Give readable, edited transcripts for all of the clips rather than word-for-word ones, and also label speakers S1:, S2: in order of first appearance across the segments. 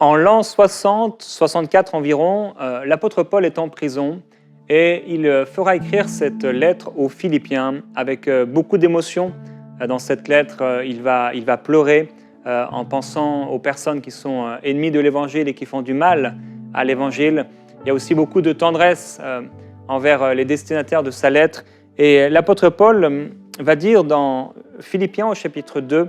S1: En l'an 60-64 environ, l'apôtre Paul est en prison et il fera écrire cette lettre aux Philippiens avec beaucoup d'émotion. Dans cette lettre, il va pleurer en pensant aux personnes qui sont ennemies de l'Évangile et qui font du mal à l'Évangile. Il y a aussi beaucoup de tendresse envers les destinataires de sa lettre. Et l'apôtre Paul va dire dans Philippiens au chapitre 2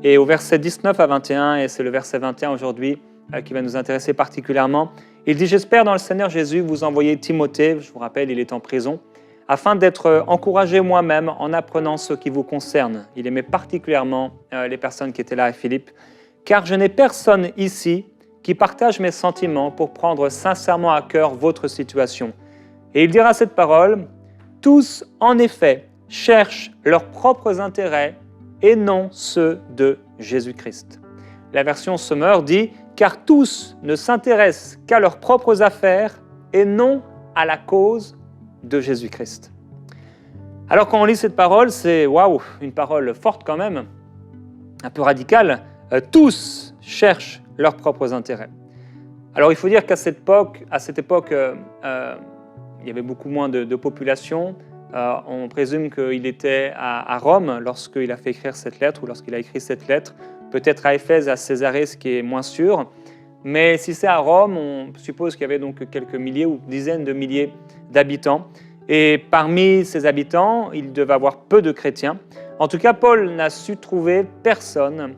S1: et au verset 19 à 21, et c'est le verset 21 aujourd'hui, qui va nous intéresser particulièrement. Il dit « J'espère dans le Seigneur Jésus vous envoyer Timothée », je vous rappelle, il est en prison, « afin d'être encouragé moi-même en apprenant ce qui vous concerne. » Il aimait particulièrement les personnes qui étaient là à Philippe. « Car je n'ai personne ici qui partage mes sentiments pour prendre sincèrement à cœur votre situation. » Et il dira cette parole « Tous, en effet, cherchent leurs propres intérêts et non ceux de Jésus-Christ. » La version Sommer dit « Car tous ne s'intéressent qu'à leurs propres affaires et non à la cause de Jésus-Christ. » Alors quand on lit cette parole, c'est waouh, une parole forte quand même, un peu radicale. Tous cherchent leurs propres intérêts. Alors il faut dire qu'à cette époque, il y avait beaucoup moins de population. On présume qu'il était à Rome lorsqu'il a fait écrire cette lettre ou lorsqu'il a écrit cette lettre. Peut-être à Éphèse, à Césarée, ce qui est moins sûr. Mais si c'est à Rome, on suppose qu'il y avait donc quelques milliers ou dizaines de milliers d'habitants. Et parmi ces habitants, il devait avoir peu de chrétiens. En tout cas, Paul n'a su trouver personne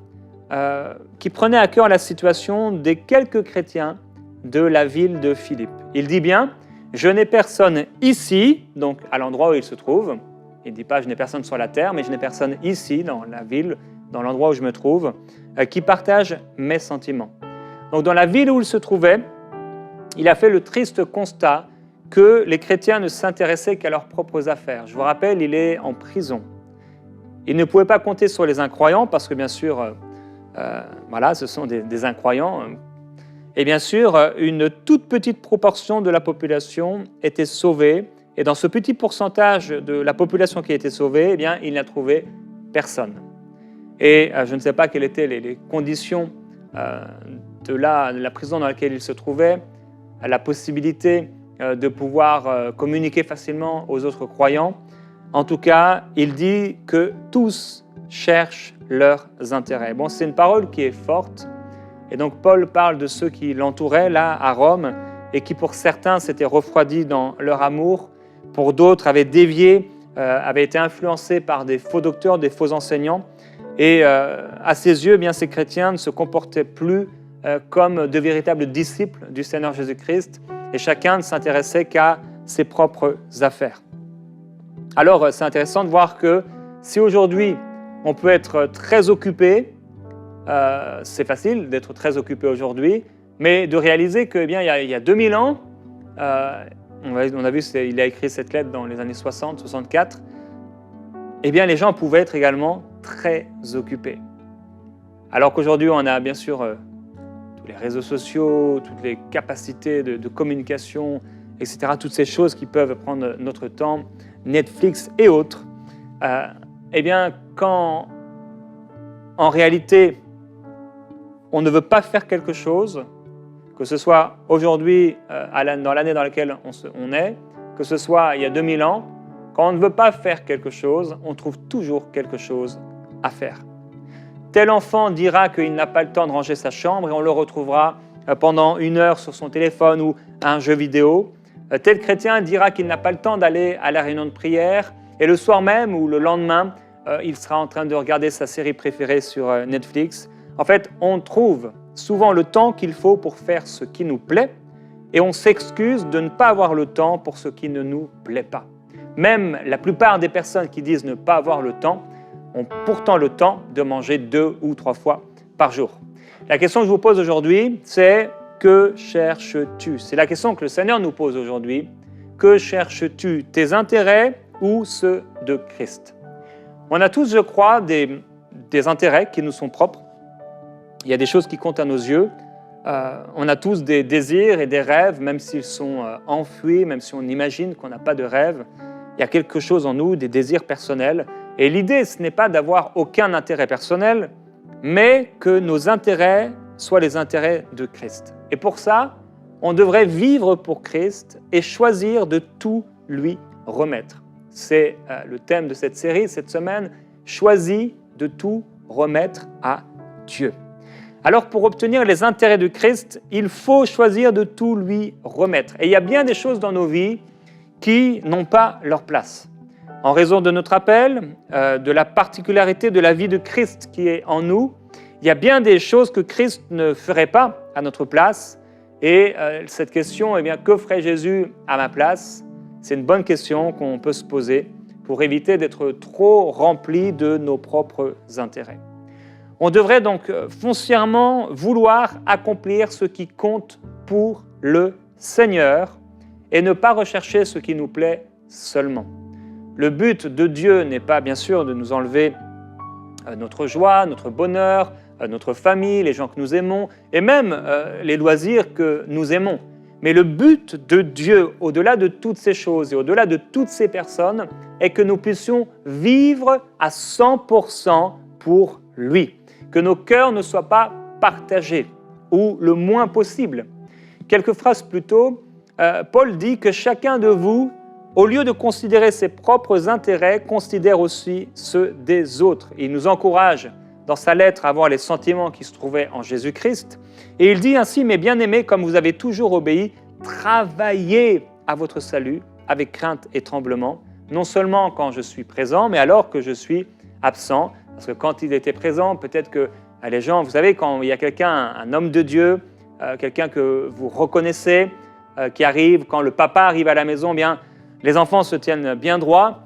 S1: qui prenait à cœur la situation des quelques chrétiens de la ville de Philippe. Il dit bien « Je n'ai personne ici », donc à l'endroit où il se trouve. Il ne dit pas « Je n'ai personne sur la terre », mais « Je n'ai personne ici, dans la ville », dans l'endroit où je me trouve, qui partage mes sentiments. Donc dans la ville où il se trouvait, il a fait le triste constat que les chrétiens ne s'intéressaient qu'à leurs propres affaires. Je vous rappelle, il est en prison. Il ne pouvait pas compter sur les incroyants, parce que bien sûr, ce sont des incroyants. Et bien sûr, une toute petite proportion de la population était sauvée. Et dans ce petit pourcentage de la population qui a été sauvée, eh bien, il n'a trouvé personne. Et je ne sais pas quelles étaient les conditions de la prison dans laquelle il se trouvait, la possibilité de pouvoir communiquer facilement aux autres croyants. En tout cas, il dit que tous cherchent leurs intérêts. Bon, c'est une parole qui est forte. Et donc Paul parle de ceux qui l'entouraient là à Rome et qui pour certains s'étaient refroidis dans leur amour, pour d'autres avaient dévié, avaient été influencés par des faux docteurs, des faux enseignants. Et à ses yeux, eh bien, ces chrétiens ne se comportaient plus comme de véritables disciples du Seigneur Jésus-Christ et chacun ne s'intéressait qu'à ses propres affaires. Alors, c'est intéressant de voir que si aujourd'hui, on peut être très occupé, c'est facile d'être très occupé aujourd'hui, mais de réaliser qu'il y a 2000 ans, on a vu il a écrit cette lettre dans les années 60, 64, eh bien, les gens pouvaient être également très occupés. Alors qu'aujourd'hui, on a bien sûr tous les réseaux sociaux, toutes les capacités de communication, etc., toutes ces choses qui peuvent prendre notre temps, Netflix et autres, eh bien, quand en réalité, on ne veut pas faire quelque chose, que ce soit aujourd'hui, dans l'année dans laquelle on est, que ce soit il y a 2000 ans, quand on ne veut pas faire quelque chose, on trouve toujours quelque chose à faire. Tel enfant dira qu'il n'a pas le temps de ranger sa chambre et on le retrouvera pendant 1 heure sur son téléphone ou à un jeu vidéo. Tel chrétien dira qu'il n'a pas le temps d'aller à la réunion de prière et le soir même ou le lendemain, il sera en train de regarder sa série préférée sur Netflix. En fait, on trouve souvent le temps qu'il faut pour faire ce qui nous plaît et on s'excuse de ne pas avoir le temps pour ce qui ne nous plaît pas. Même la plupart des personnes qui disent ne pas avoir le temps ont pourtant le temps de manger 2 ou 3 fois par jour. La question que je vous pose aujourd'hui, c'est « Que cherches-tu » C'est la question que le Seigneur nous pose aujourd'hui. Que cherches-tu? Tes intérêts ou ceux de Christ? On a tous, je crois, des intérêts qui nous sont propres. Il y a des choses qui comptent à nos yeux. On a tous des désirs et des rêves, même s'ils sont enfouis, même si on imagine qu'on n'a pas de rêve. Il y a quelque chose en nous, des désirs personnels. Et l'idée, ce n'est pas d'avoir aucun intérêt personnel, mais que nos intérêts soient les intérêts de Christ. Et pour ça, on devrait vivre pour Christ et choisir de tout lui remettre. C'est le thème de cette série cette semaine, choisis de tout remettre à Dieu. Alors pour obtenir les intérêts de Christ, il faut choisir de tout lui remettre. Et il y a bien des choses dans nos vies qui n'ont pas leur place. En raison de notre appel, de la particularité de la vie de Christ qui est en nous, il y a bien des choses que Christ ne ferait pas à notre place. Et cette question, eh bien, que ferait Jésus à ma place? C'est une bonne question qu'on peut se poser pour éviter d'être trop rempli de nos propres intérêts. On devrait donc foncièrement vouloir accomplir ce qui compte pour le Seigneur et ne pas rechercher ce qui nous plaît seulement. Le but de Dieu n'est pas, bien sûr, de nous enlever notre joie, notre bonheur, notre famille, les gens que nous aimons, et même les loisirs que nous aimons. Mais le but de Dieu, au-delà de toutes ces choses et au-delà de toutes ces personnes, est que nous puissions vivre à 100% pour lui. Que nos cœurs ne soient pas partagés, ou le moins possible. Quelques phrases plus tôt, Paul dit que chacun de vous, au lieu de considérer ses propres intérêts, considère aussi ceux des autres. Il nous encourage dans sa lettre à avoir les sentiments qui se trouvaient en Jésus-Christ. Et il dit ainsi, mes bien-aimés, comme vous avez toujours obéi, travaillez à votre salut avec crainte et tremblement, non seulement quand je suis présent, mais alors que je suis absent. Parce que quand il était présent, peut-être que les gens, vous savez, quand il y a quelqu'un, un homme de Dieu, quelqu'un que vous reconnaissez, qui arrive, quand le papa arrive à la maison, bien, les enfants se tiennent bien droit.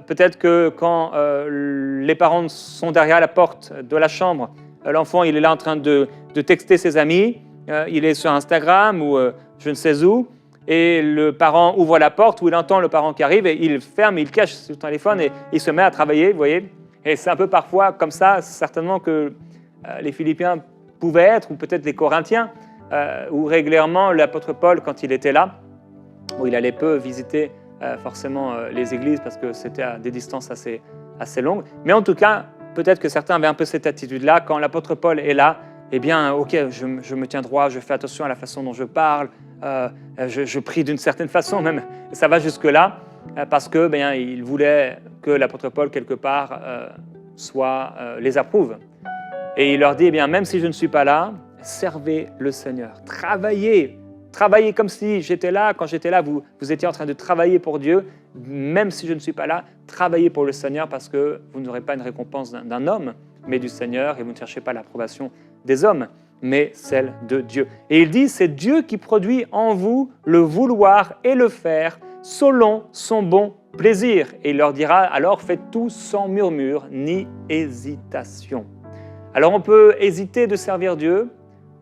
S1: Peut-être que quand les parents sont derrière la porte de la chambre, l'enfant il est là en train de texter ses amis, il est sur Instagram ou je ne sais où, et le parent ouvre la porte, ou il entend le parent qui arrive, et il ferme, il cache son téléphone et il se met à travailler, vous voyez. Et c'est un peu parfois comme ça, certainement que les Philippiens pouvaient être, ou peut-être les Corinthiens, où régulièrement l'apôtre Paul, quand il était là, où il allait peu visiter forcément les églises parce que c'était à des distances assez longues. Mais en tout cas, peut-être que certains avaient un peu cette attitude-là. Quand l'apôtre Paul est là, eh bien, ok, je me tiens droit, je fais attention à la façon dont je parle, je prie d'une certaine façon même. Ça va jusque-là parce que, bien, il voulait que l'apôtre Paul, quelque part, les approuve. Et il leur dit, eh bien, même si je ne suis pas là, servez le Seigneur, travaillez comme si j'étais là. Quand j'étais là, vous étiez en train de travailler pour Dieu. Même si je ne suis pas là, travaillez pour le Seigneur parce que vous n'aurez pas une récompense d'un homme, mais du Seigneur, et vous ne cherchez pas l'approbation des hommes, mais celle de Dieu. Et il dit, c'est Dieu qui produit en vous le vouloir et le faire selon son bon plaisir. Et il leur dira, alors faites tout sans murmure ni hésitation. Alors on peut hésiter de servir Dieu,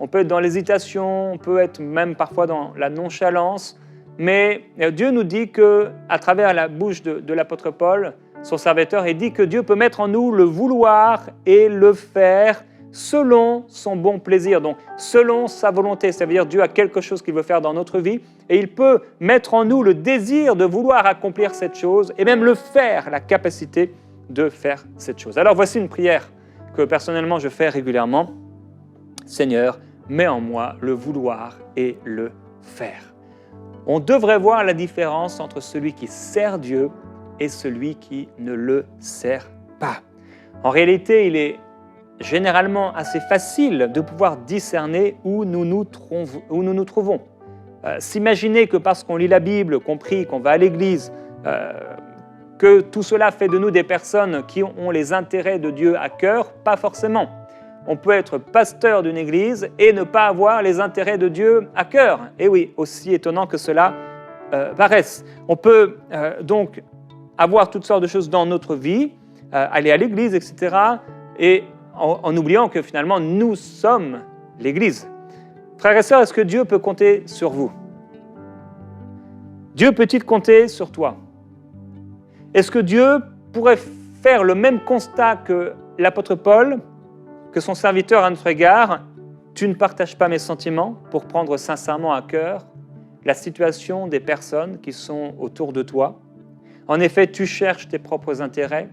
S1: on peut être dans l'hésitation, on peut être même parfois dans la nonchalance, mais Dieu nous dit qu'à travers la bouche de l'apôtre Paul, son serviteur, il dit que Dieu peut mettre en nous le vouloir et le faire selon son bon plaisir, donc selon sa volonté. Ça veut dire Dieu a quelque chose qu'il veut faire dans notre vie et il peut mettre en nous le désir de vouloir accomplir cette chose et même le faire, la capacité de faire cette chose. Alors voici une prière que personnellement je fais régulièrement. Seigneur, mets en moi le vouloir et le faire. On devrait voir la différence entre celui qui sert Dieu et celui qui ne le sert pas. En réalité, il est généralement assez facile de pouvoir discerner où nous nous trouvons. S'imaginer que parce qu'on lit la Bible, qu'on prie, qu'on va à l'église, que tout cela fait de nous des personnes qui ont les intérêts de Dieu à cœur, pas forcément. On peut être pasteur d'une église et ne pas avoir les intérêts de Dieu à cœur. Et oui, aussi étonnant que cela paraisse. On peut donc avoir toutes sortes de choses dans notre vie, aller à l'église, etc., et en oubliant que finalement, nous sommes l'église. Frères et sœurs, est-ce que Dieu peut compter sur vous? Dieu peut-il compter sur toi? Est-ce que Dieu pourrait faire le même constat que l'apôtre Paul, que son serviteur à notre égard? Tu ne partages pas mes sentiments pour prendre sincèrement à cœur la situation des personnes qui sont autour de toi. En effet, tu cherches tes propres intérêts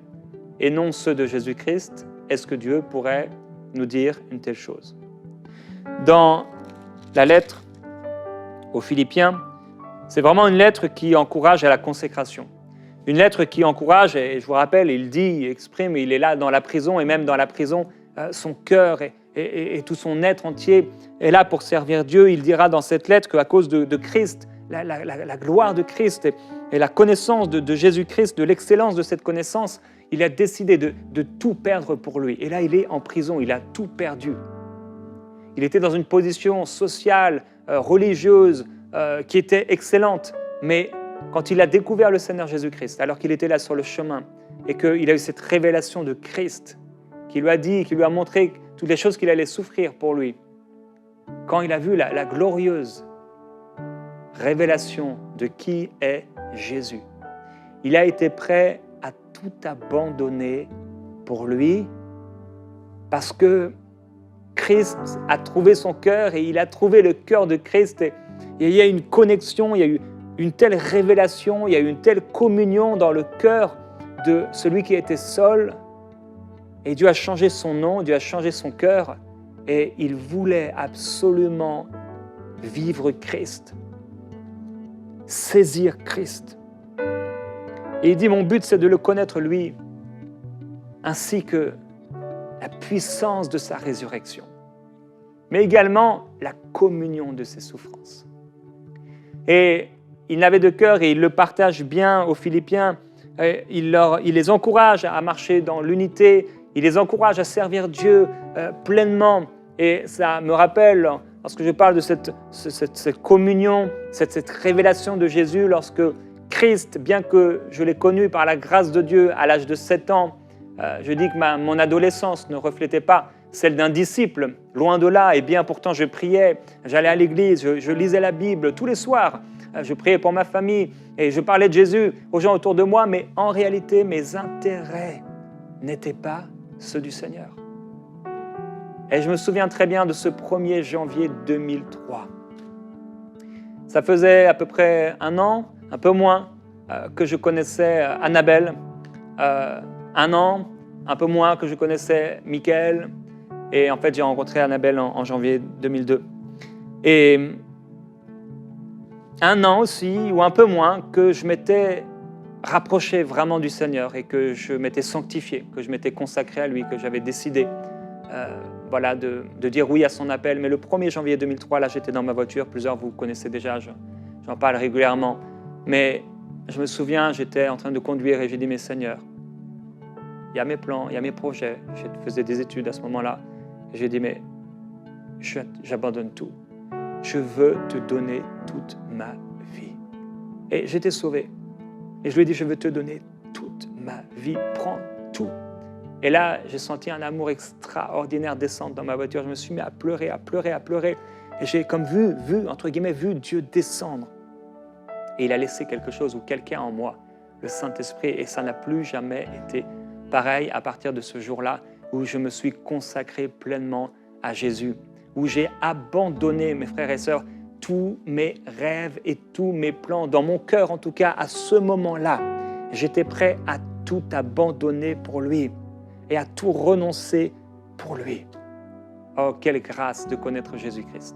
S1: et non ceux de Jésus-Christ. Est-ce que Dieu pourrait nous dire une telle chose? dans la lettre aux Philippiens, c'est vraiment une lettre qui encourage à la consécration. Une lettre qui encourage, et je vous rappelle, il dit, il exprime, il est là dans la prison, et même dans la prison, son cœur et tout son être entier est là pour servir Dieu. Il dira dans cette lettre qu'à cause de Christ, la gloire de Christ et la connaissance de Jésus-Christ, de l'excellence de cette connaissance, il a décidé de tout perdre pour lui. Et là, il est en prison, il a tout perdu. Il était dans une position sociale, religieuse, qui était excellente, mais quand il a découvert le Seigneur Jésus-Christ, alors qu'il était là sur le chemin, et qu'il a eu cette révélation de Christ, qui lui a dit, qui lui a montré toutes les choses qu'il allait souffrir pour lui, quand il a vu la glorieuse révélation de qui est Jésus, il a été prêt à tout abandonner pour lui, parce que Christ a trouvé son cœur et il a trouvé le cœur de Christ. Et il y a une connexion, il y a eu une telle révélation, il y a eu une telle communion dans le cœur de celui qui était Saul. Et Dieu a changé son nom, Dieu a changé son cœur. Et il voulait absolument vivre Christ, saisir Christ. Et il dit, mon but, c'est de le connaître lui, ainsi que la puissance de sa résurrection, mais également la communion de ses souffrances. Et il n'avait de cœur, et il le partage bien aux Philippiens, il les encourage à marcher dans l'unité, il les encourage à servir Dieu pleinement. Et ça me rappelle, lorsque je parle de cette communion, cette révélation de Jésus, lorsque Christ, bien que je l'ai connu par la grâce de Dieu à l'âge de 7 ans, je dis que mon adolescence ne reflétait pas celle d'un disciple, loin de là, et bien pourtant je priais, j'allais à l'église, je lisais la Bible tous les soirs, je priais pour ma famille et je parlais de Jésus aux gens autour de moi, mais en réalité mes intérêts n'étaient pas ceux du Seigneur. Et je me souviens très bien de ce 1er janvier 2003. Ça faisait à peu près 1 an, un peu moins, que je connaissais Annabelle, 1 an, un peu moins que je connaissais Michael. Et en fait, j'ai rencontré Annabelle en janvier 2002. Et 1 an aussi, ou un peu moins, que je m'étais rapproché vraiment du Seigneur et que je m'étais sanctifié, que je m'étais consacré à lui, que j'avais décidé de dire oui à son appel. Mais le 1er janvier 2003, là, j'étais dans ma voiture. Plusieurs, vous connaissez déjà, j'en parle régulièrement. Mais je me souviens, j'étais en train de conduire et j'ai dit, mais Seigneur, il y a mes plans, il y a mes projets. Je faisais des études à ce moment-là. Et j'ai dit, mais j'abandonne tout. Je veux te donner toute ma vie. Et j'étais sauvé. Et je lui ai dit, je veux te donner toute ma vie. Prends tout. Et là, j'ai senti un amour extraordinaire descendre dans ma voiture. Je me suis mis à pleurer, à pleurer, à pleurer. Et j'ai comme vu Dieu descendre. Et il a laissé quelque chose ou quelqu'un en moi, le Saint-Esprit. Et ça n'a plus jamais été pareil à partir de ce jour-là où je me suis consacré pleinement à Jésus, où j'ai abandonné, mes frères et sœurs, tous mes rêves et tous mes plans. Dans mon cœur, en tout cas, à ce moment-là, j'étais prêt à tout abandonner pour lui et à tout renoncer pour lui. Oh, quelle grâce de connaître Jésus-Christ.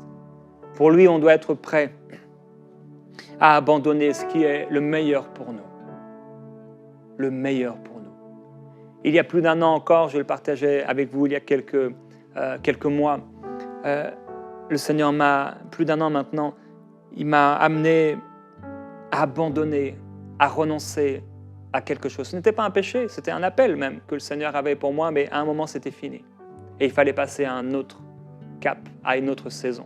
S1: Pour lui, on doit être prêt à abandonner ce qui est le meilleur pour nous. Le meilleur pour nous. Il y a plus d'1 an encore, je le partageais avec vous il y a quelques mois, le Seigneur plus d'1 an maintenant, il m'a amené à abandonner, à renoncer à quelque chose. Ce n'était pas un péché, c'était un appel même que le Seigneur avait pour moi, mais à un moment c'était fini. Et il fallait passer à un autre cap, à une autre saison.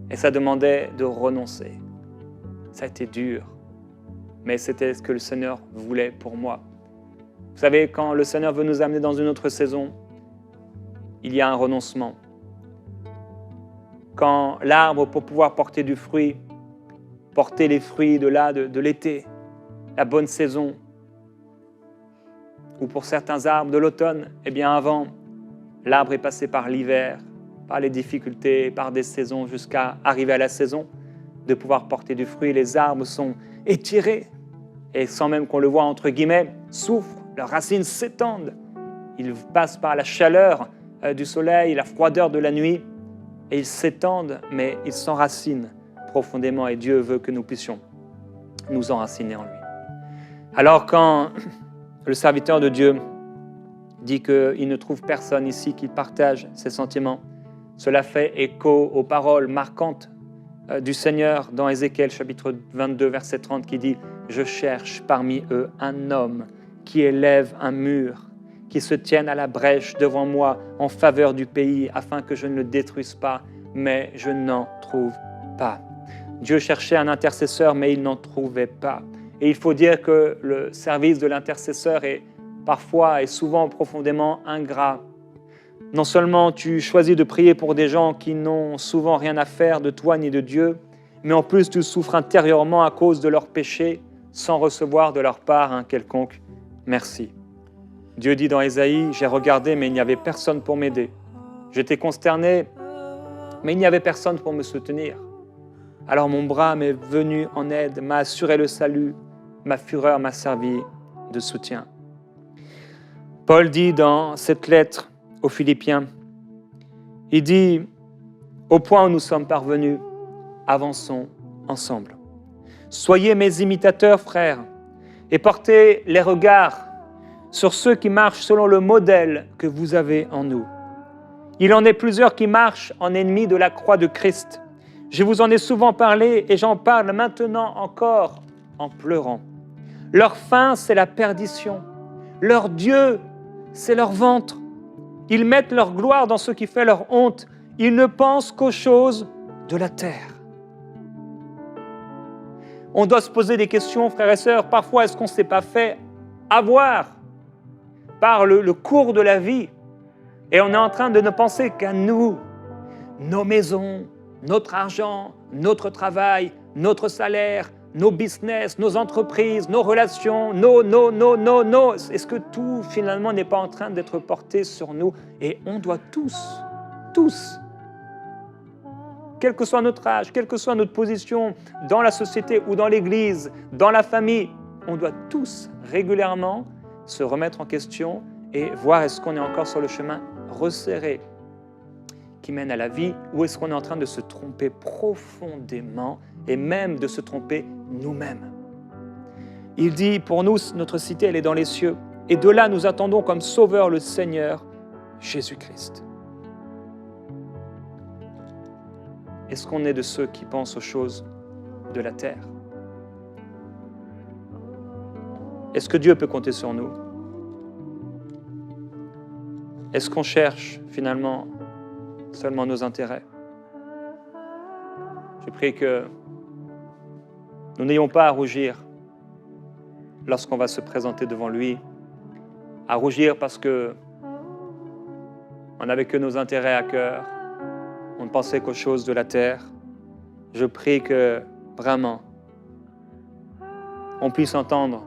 S1: Et ça demandait de renoncer. Ça a été dur, mais c'était ce que le Seigneur voulait pour moi. Vous savez, quand le Seigneur veut nous amener dans une autre saison, il y a un renoncement. Quand l'arbre, pour pouvoir porter du fruit, porter les fruits de l'été, la bonne saison, ou pour certains arbres de l'automne, eh bien avant, l'arbre est passé par l'hiver, par les difficultés, par des saisons, jusqu'à arriver à la saison de pouvoir porter du fruit. Les arbres sont étirés et sans même qu'on le voit entre guillemets, souffrent, leurs racines s'étendent. Ils passent par la chaleur du soleil, la froideur de la nuit et ils s'étendent, mais ils s'enracinent profondément et Dieu veut que nous puissions nous enraciner en lui. Alors quand le serviteur de Dieu dit qu'il ne trouve personne ici qui partage ses sentiments, cela fait écho aux paroles marquantes du Seigneur dans Ézéchiel chapitre 22 verset 30 qui dit « Je cherche parmi eux un homme qui élève un mur, qui se tienne à la brèche devant moi en faveur du pays afin que je ne le détruise pas, mais je n'en trouve pas. » Dieu cherchait un intercesseur, mais il n'en trouvait pas. Et il faut dire que le service de l'intercesseur est parfois et souvent profondément ingrat. Non seulement tu choisis de prier pour des gens qui n'ont souvent rien à faire de toi ni de Dieu, mais en plus tu souffres intérieurement à cause de leurs péchés sans recevoir de leur part un quelconque merci. Dieu dit dans Ésaïe, « J'ai regardé, mais il n'y avait personne pour m'aider. J'étais consterné, mais il n'y avait personne pour me soutenir. Alors mon bras m'est venu en aide, m'a assuré le salut, ma fureur m'a servi de soutien. » Paul dit dans cette lettre aux Philippiens, il dit « Au point où nous sommes parvenus, avançons ensemble. Soyez mes imitateurs, frères, et portez les regards sur ceux qui marchent selon le modèle que vous avez en nous. Il en est plusieurs qui marchent en ennemis de la croix de Christ. Je vous en ai souvent parlé et j'en parle maintenant encore en pleurant. Leur fin, c'est la perdition. Leur Dieu, c'est leur ventre. Ils mettent leur gloire dans ce qui fait leur honte. Ils ne pensent qu'aux choses de la terre. » On doit se poser des questions, frères et sœurs. Parfois, est-ce qu'on ne s'est pas fait avoir par le cours de la vie et on est en train de ne penser qu'à nous, nos maisons, notre argent, notre travail, notre salaire, nos business, nos entreprises, nos relations, nos. Est-ce que tout, finalement, n'est pas en train d'être porté sur nous? Et on doit tous, quel que soit notre âge, quelle que soit notre position dans la société ou dans l'Église, dans la famille, on doit tous régulièrement se remettre en question et voir est-ce qu'on est encore sur le chemin resserré qui mène à la vie ou est-ce qu'on est en train de se tromper profondément et même de se tromper nous-mêmes. Il dit, pour nous, notre cité, elle est dans les cieux et de là, nous attendons comme sauveur le Seigneur Jésus-Christ. Est-ce qu'on est de ceux qui pensent aux choses de la terre? Est-ce que Dieu peut compter sur nous? Est-ce qu'on cherche finalement seulement nos intérêts? Je prie que nous n'ayons pas à rougir lorsqu'on va se présenter devant lui, à rougir parce que on n'avait que nos intérêts à cœur, on ne pensait qu'aux choses de la terre. Je prie que vraiment on puisse entendre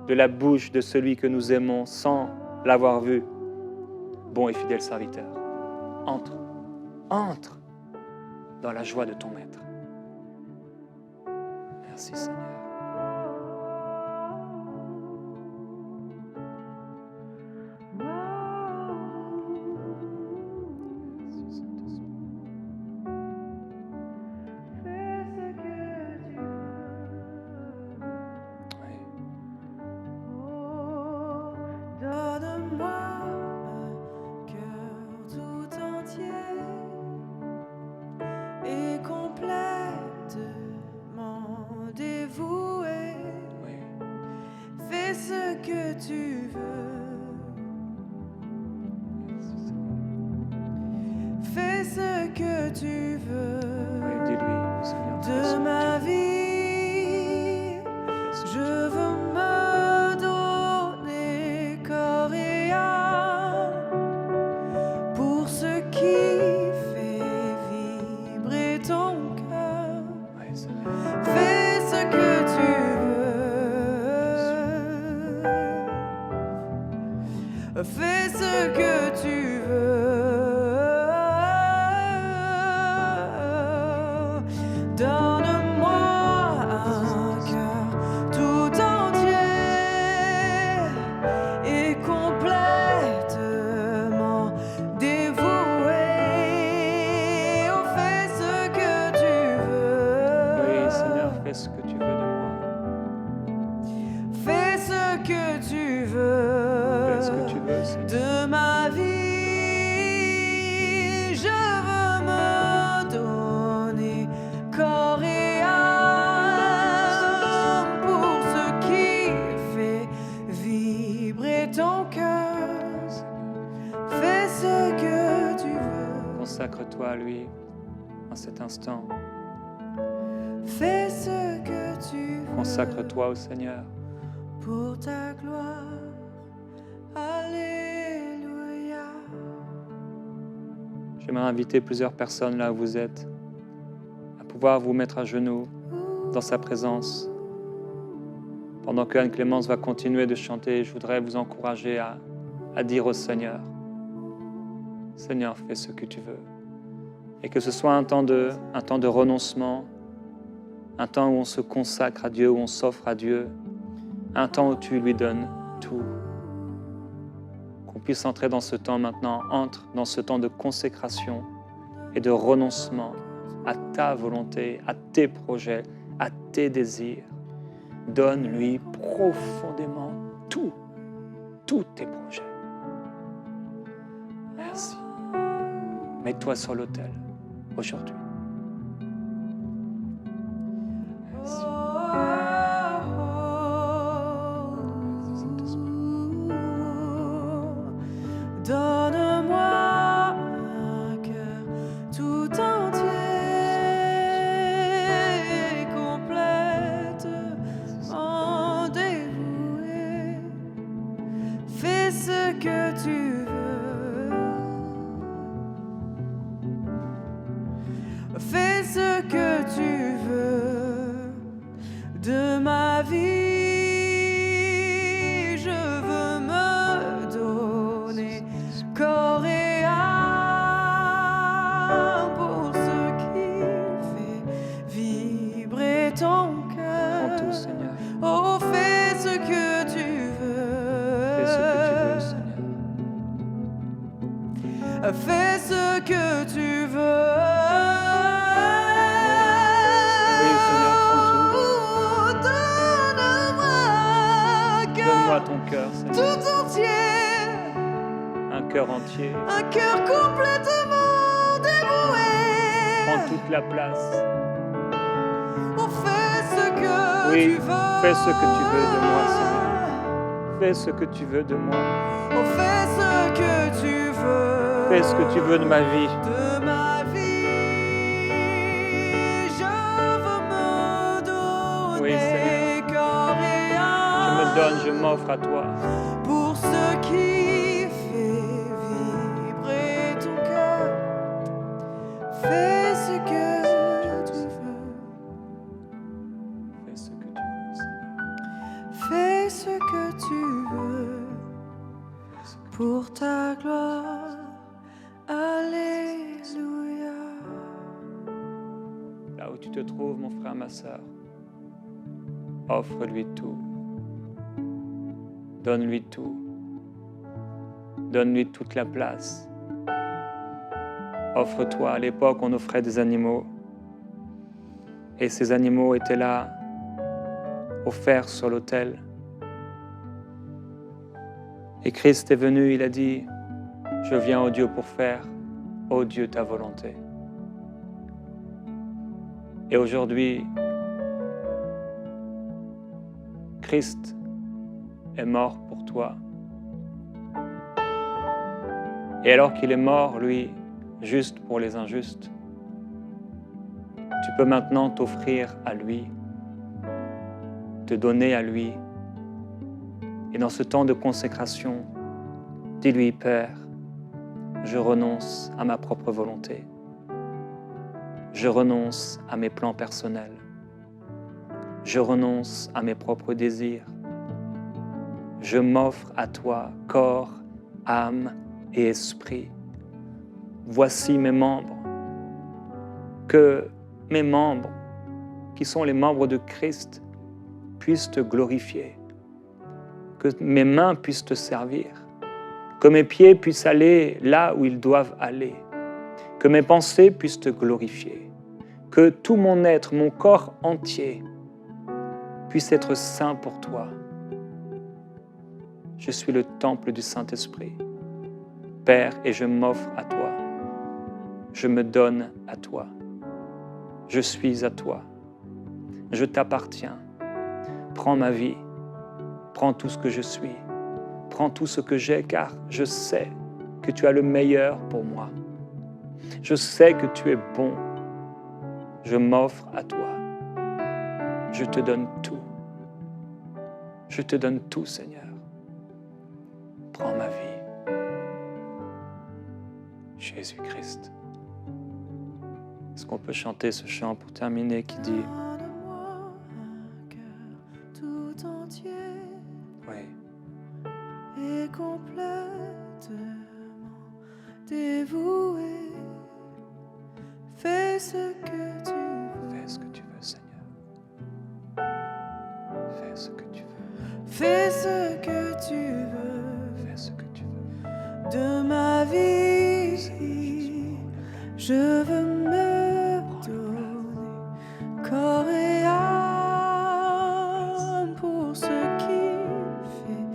S1: de la bouche de celui que nous aimons sans l'avoir vu. Bon et fidèle serviteur, entre dans la joie de ton maître. Merci Seigneur.
S2: Fais ce que tu veux. Donne-moi un cœur tout entier et complètement dévoué.
S1: ce que tu veux, Seigneur.
S2: de ma vie. Je veux me donner corps et âme pour ce qui fait vibrer ton cœur. Fais ce que tu veux.
S1: Consacre-toi à lui en cet instant.
S2: Fais ce que tu veux.
S1: Consacre-toi au Seigneur.
S2: Pour ta gloire. Alléluia.
S1: J'aimerais inviter plusieurs personnes là où vous êtes à pouvoir vous mettre à genoux dans sa présence. Pendant que Anne-Clémence va continuer de chanter, je voudrais vous encourager à dire au Seigneur, Seigneur, fais ce que tu veux. Et que ce soit un temps de renoncement, un temps où on se consacre à Dieu, où on s'offre à Dieu, un temps où tu lui donnes tout. Qu'on puisse entrer dans ce temps maintenant, entre dans ce temps de consécration et de renoncement à ta volonté, à tes projets, à tes désirs. Donne-lui profondément tout, tous tes projets. Merci. Mets-toi sur l'autel aujourd'hui. Merci.
S2: Donne-moi un cœur tout entier, complètement dévoué. Fais ce que tu veux. Fais ce que tu veux de ma vie. Je veux me donner corps et âme pour ce qui fait vibrer ton
S1: Prends
S2: cœur.
S1: tout, Seigneur.
S2: Oh, fais ce que tu veux.
S1: Fais ce que tu veux, Seigneur.
S2: Fais ce que tu veux.
S1: Oui, Seigneur, prends tout. Donne-moi ton cœur, Seigneur.
S2: Tout entier.
S1: Un cœur entier.
S2: Un cœur complètement dévoué.
S1: Prends toute la place.
S2: Oh, fais ce que
S1: Oui,
S2: tu veux.
S1: fais ce que tu veux de moi, Seigneur. Fais ce que tu veux de moi.
S2: Oh, fais ce que tu veux.
S1: Fais ce que tu veux de ma vie.
S2: De ma vie. Je veux me donner
S1: Oui, Seigneur.
S2: corps et
S1: Je
S2: âme.
S1: me donne, je m'offre à toi.
S2: Pour ce qui fait vibrer ton cœur. Fais ce que tu veux.
S1: Fais ce que tu veux, Seigneur.
S2: Fais ce que tu veux.
S1: Fais ce que
S2: Pour ta gloire. Alléluia.
S1: Là où tu te trouves, mon frère, ma sœur, offre-lui tout. Donne-lui tout. Donne-lui toute la place. Offre-toi. À l'époque, on offrait des animaux. Et ces animaux étaient là, offerts sur l'autel. Et Christ est venu, il a dit, je viens, ô Dieu, pour faire, ô Dieu, ta volonté. Et aujourd'hui, Christ est mort pour toi. Et alors qu'il est mort, lui, juste pour les injustes, tu peux maintenant t'offrir à lui, te donner à lui. Et dans ce temps de consécration, dis-lui, Père, je renonce à ma propre volonté. Je renonce à mes plans personnels. Je renonce à mes propres désirs. Je m'offre à toi, corps, âme et esprit. Voici mes membres. Que mes membres, qui sont les membres de Christ, puissent te glorifier. Que mes mains puissent te servir. Que mes pieds puissent aller là où ils doivent aller. Que mes pensées puissent te glorifier. Que tout mon être, mon corps entier, puisse être saint pour toi. Je suis le temple du Saint-Esprit. Père, et je m'offre à toi. Je me donne à toi. Je suis à toi. Je t'appartiens. Prends ma vie. Prends tout ce que je suis. Prends tout ce que j'ai, car je sais que tu as le meilleur pour moi. Je sais que tu es bon. Je m'offre à toi. Je te donne tout. Je te donne tout, Seigneur. Prends ma vie. Jésus-Christ. Est-ce qu'on peut chanter ce chant pour terminer qui dit
S2: Donne-moi un cœur tout entier
S1: oui,
S2: et complètement dévoué. Fais ce que tu veux.
S1: fais ce que tu veux, Seigneur. Fais ce que tu veux.
S2: Fais ce que tu veux
S1: Fais ce que tu veux.
S2: de ma vie. Je veux me donner corps et âme pour ce qui fait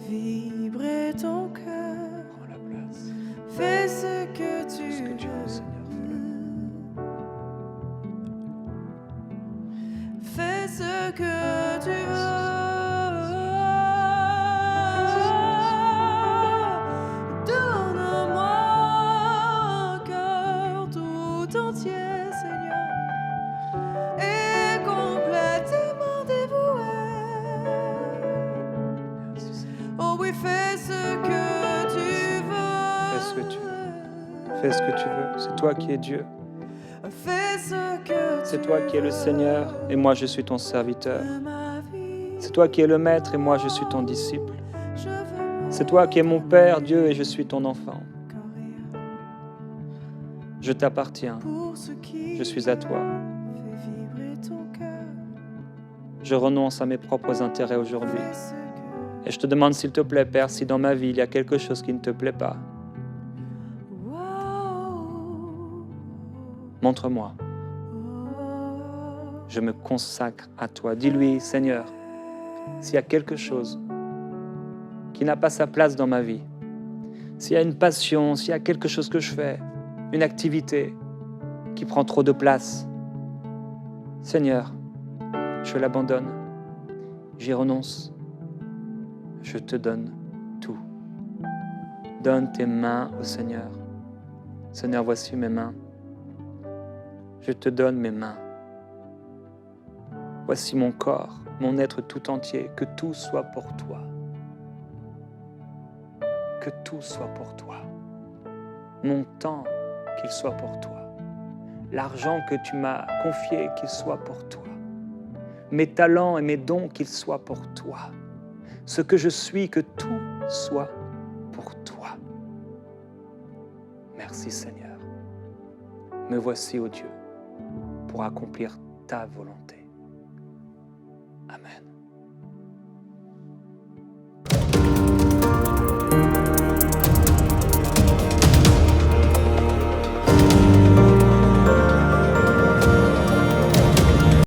S2: vibrer ton cœur.
S1: Prends la place.
S2: Fais ce que
S1: Tout
S2: tu
S1: ce que tu veux, Seigneur, fais-le.
S2: fais ce que tu veux. Donne-moi un cœur tout entier, Seigneur, et complètement dévoué.
S1: Merci, Seigneur.
S2: Oh oui, fais ce que tu veux.
S1: Fais ce que tu veux. Fais ce que tu veux. C'est toi qui es Dieu.
S2: Fais ce que
S1: C'est
S2: tu
S1: toi qui es le
S2: veux
S1: Seigneur et moi je suis ton serviteur.
S2: de ma vie.
S1: C'est toi qui es le Maître et moi je suis ton disciple.
S2: Je veux
S1: C'est toi qui es mon Père, Dieu, et je suis ton enfant.
S2: courir
S1: Je t'appartiens.
S2: pour ce qui
S1: Je suis à toi.
S2: fait vibrer ton cœur.
S1: Je renonce à mes propres intérêts aujourd'hui.
S2: Fais ce que
S1: Et je te demande s'il te plaît, Père, si dans ma vie il y a quelque chose qui ne te plaît pas,
S2: wow.
S1: montre-moi.
S2: Oh.
S1: Je me consacre à toi. Dis-lui, Seigneur, s'il y a quelque chose qui n'a pas sa place dans ma vie, s'il y a une passion, s'il y a quelque chose que je fais, une activité qui prend trop de place, Seigneur, je l'abandonne, j'y renonce, je te donne tout. Donne tes mains au Seigneur. Seigneur, voici mes mains. Je te donne mes mains. Voici mon corps, mon être tout entier, que tout soit pour toi. Que tout soit pour toi. Mon temps, qu'il soit pour toi. L'argent que tu m'as confié, qu'il soit pour toi. Mes talents et mes dons, qu'ils soient pour toi. Ce que je suis, que tout soit pour toi. Merci Seigneur. Me voici, ô Dieu, pour accomplir ta volonté.